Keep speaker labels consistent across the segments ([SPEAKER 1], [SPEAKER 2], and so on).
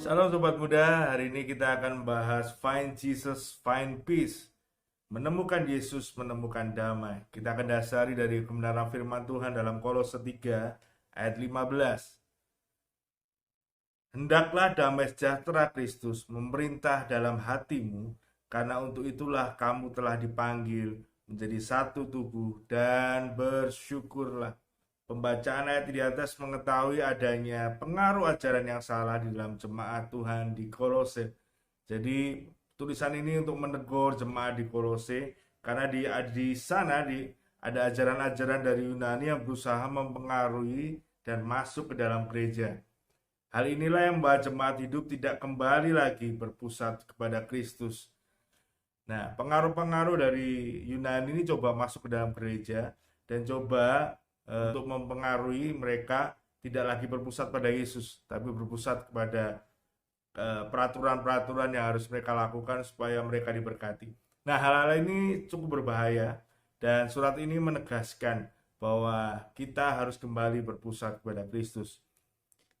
[SPEAKER 1] Salam Sobat Muda, hari ini kita akan membahas Find Jesus, Find Peace. Menemukan Yesus, menemukan damai. Kita akan dasari dari kebenaran firman Tuhan dalam Kolose 3 ayat 15. Hendaklah damai sejahtera Kristus memerintah dalam hatimu, karena untuk itulah kamu telah dipanggil menjadi satu tubuh dan bersyukurlah. Pembacaan ayat di atas mengetahui adanya pengaruh ajaran yang salah di dalam jemaat Tuhan di Kolose. Jadi tulisan ini untuk menegur jemaat di Kolose karena di sana ada ajaran-ajaran dari Yunani yang berusaha mempengaruhi dan masuk ke dalam gereja. Hal inilah yang membuat jemaat hidup tidak kembali lagi berpusat kepada Kristus. Nah, pengaruh-pengaruh dari Yunani ini coba masuk ke dalam gereja dan coba untuk mempengaruhi mereka tidak lagi berpusat pada Yesus, tapi berpusat kepada peraturan-peraturan yang harus mereka lakukan supaya mereka diberkati. Nah, hal-hal ini cukup berbahaya dan surat ini menegaskan bahwa kita harus kembali berpusat kepada Kristus.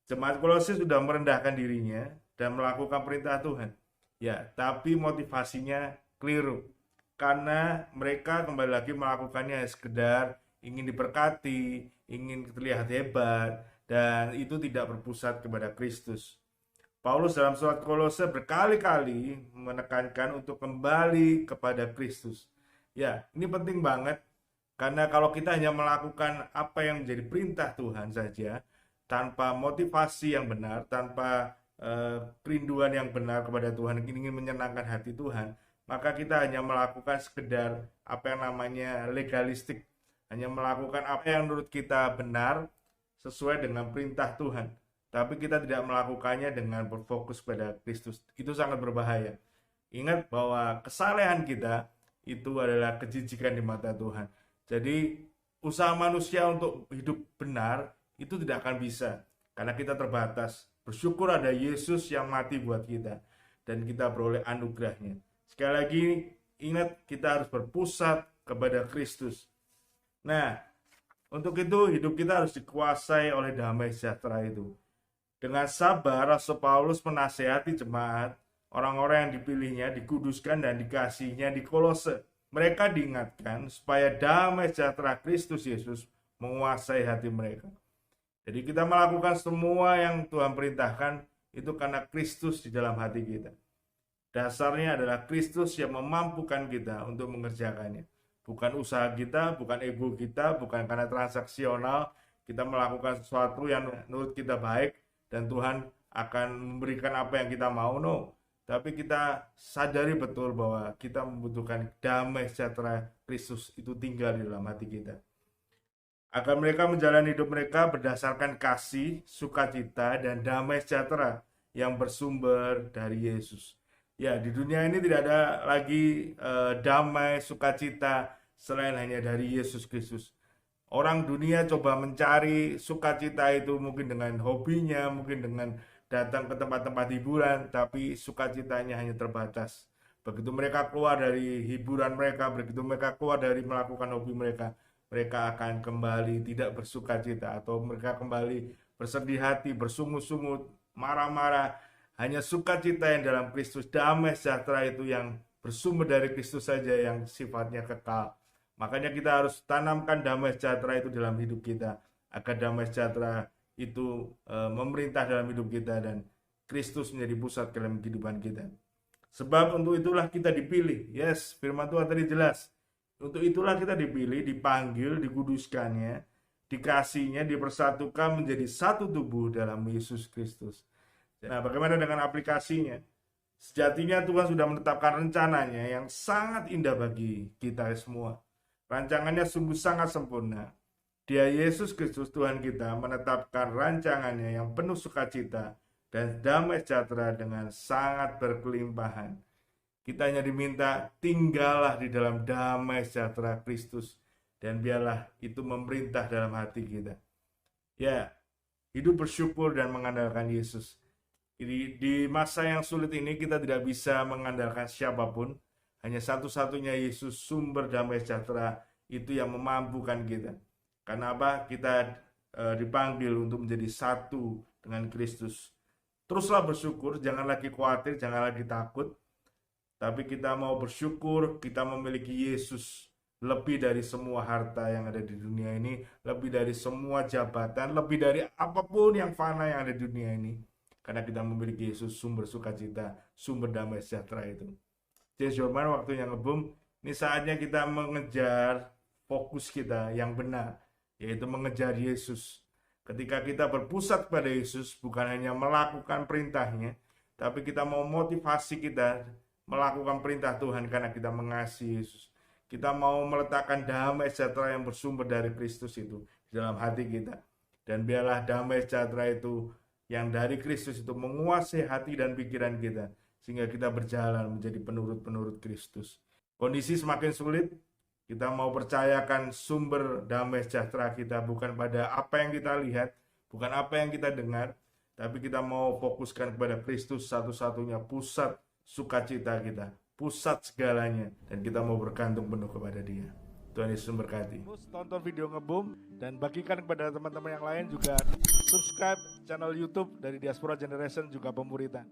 [SPEAKER 1] Jemaat Kolose sudah merendahkan dirinya dan melakukan perintah Tuhan. Ya, tapi motivasinya keliru. Karena mereka kembali lagi melakukannya sekedar ingin diberkati, ingin terlihat hebat, dan itu tidak berpusat kepada Kristus. Paulus dalam surat Kolose berkali-kali menekankan untuk kembali kepada Kristus. Ya, ini penting banget, karena kalau kita hanya melakukan apa yang menjadi perintah Tuhan saja, tanpa motivasi yang benar, tanpa kerinduan yang benar kepada Tuhan, ingin menyenangkan hati Tuhan, maka kita hanya melakukan sekedar apa yang namanya legalistik, hanya melakukan apa yang menurut kita benar sesuai dengan perintah Tuhan, tapi kita tidak melakukannya dengan berfokus pada Kristus. Itu sangat berbahaya. Ingat bahwa kesalehan kita itu adalah kejijikan di mata Tuhan. Jadi usaha manusia untuk hidup benar itu tidak akan bisa karena kita terbatas. Bersyukur ada Yesus yang mati buat kita dan kita beroleh anugerahnya. Sekali lagi ingat, kita harus berpusat kepada Kristus. Nah, untuk itu hidup kita harus dikuasai oleh damai sejahtera itu. Dengan sabar, Rasul Paulus menasehati jemaat, orang-orang yang dipilihnya, dikuduskan dan dikasihnya di Kolose. Mereka diingatkan supaya damai sejahtera Kristus Yesus menguasai hati mereka. Jadi kita melakukan semua yang Tuhan perintahkan itu karena Kristus di dalam hati kita. Dasarnya adalah Kristus yang memampukan kita untuk mengerjakannya. Bukan usaha kita, bukan ego kita, bukan karena transaksional kita melakukan sesuatu yang menurut kita baik dan Tuhan akan memberikan apa yang kita mau. No, tapi kita sadari betul bahwa kita membutuhkan damai sejahtera Kristus itu tinggal di dalam hati kita. Agar mereka menjalani hidup mereka berdasarkan kasih, sukacita, dan damai sejahtera yang bersumber dari Yesus. Ya, di dunia ini tidak ada lagi damai, sukacita selain hanya dari Yesus Kristus. Orang dunia coba mencari sukacita itu mungkin dengan hobinya, mungkin dengan datang ke tempat-tempat hiburan, tapi sukacitanya hanya terbatas. Begitu mereka keluar dari hiburan mereka, begitu mereka keluar dari melakukan hobi mereka, mereka akan kembali tidak bersukacita, atau mereka kembali bersedih hati, bersungut-sungut, marah-marah. Hanya sukacita yang dalam Kristus, damai sejahtera itu yang bersumber dari Kristus saja yang sifatnya kekal. Makanya kita harus tanamkan damai sejahtera itu dalam hidup kita, agar damai sejahtera itu memerintah dalam hidup kita dan Kristus menjadi pusat dalam kehidupan kita. Sebab untuk itulah kita dipilih. Yes, firman Tuhan tadi jelas. Untuk itulah kita dipilih, dipanggil, dikuduskannya, dikasihnya, dipersatukan menjadi satu tubuh dalam Yesus Kristus. Nah, bagaimana dengan aplikasinya? Sejatinya Tuhan sudah menetapkan rencananya yang sangat indah bagi kita semua. Rancangannya sungguh sangat sempurna. Dia Yesus Kristus Tuhan kita menetapkan rancangannya yang penuh sukacita dan damai sejahtera dengan sangat berkelimpahan. Kita hanya diminta tinggallah di dalam damai sejahtera Kristus dan biarlah itu memerintah dalam hati kita. Ya, hidup bersyukur dan mengandalkan Yesus. Di masa yang sulit ini kita tidak bisa mengandalkan siapapun. Hanya satu-satunya Yesus, sumber damai sejahtera, itu yang memampukan kita. Karena apa? Kita dipanggil untuk menjadi satu dengan Kristus. Teruslah bersyukur, jangan lagi khawatir, jangan lagi takut. Tapi kita mau bersyukur, kita memiliki Yesus lebih dari semua harta yang ada di dunia ini, lebih dari semua jabatan, lebih dari apapun yang fana yang ada di dunia ini. Karena kita memiliki Yesus, sumber sukacita, sumber damai sejahtera itu. Jadi Jorman, waktunya ngebum. Ini saatnya kita mengejar fokus kita yang benar, yaitu mengejar Yesus. Ketika kita berpusat pada Yesus, bukan hanya melakukan perintahnya, tapi kita mau motivasi kita melakukan perintah Tuhan karena kita mengasihi Yesus. Kita mau meletakkan damai sejahtera yang bersumber dari Kristus itu di dalam hati kita. Dan biarlah damai sejahtera itu yang dari Kristus itu menguasai hati dan pikiran kita, sehingga kita berjalan menjadi penurut-penurut Kristus. Kondisi semakin sulit, kita mau percayakan sumber damai sejahtera kita bukan pada apa yang kita lihat, bukan apa yang kita dengar, tapi kita mau fokuskan kepada Kristus, satu-satunya pusat sukacita kita, pusat segalanya, dan kita mau bergantung penuh kepada Dia. Tuhan Yesus memberkati. Tonton video Ngebum dan bagikan kepada teman-teman yang lain, juga subscribe channel YouTube dari Diaspora Generation juga Pemuritan.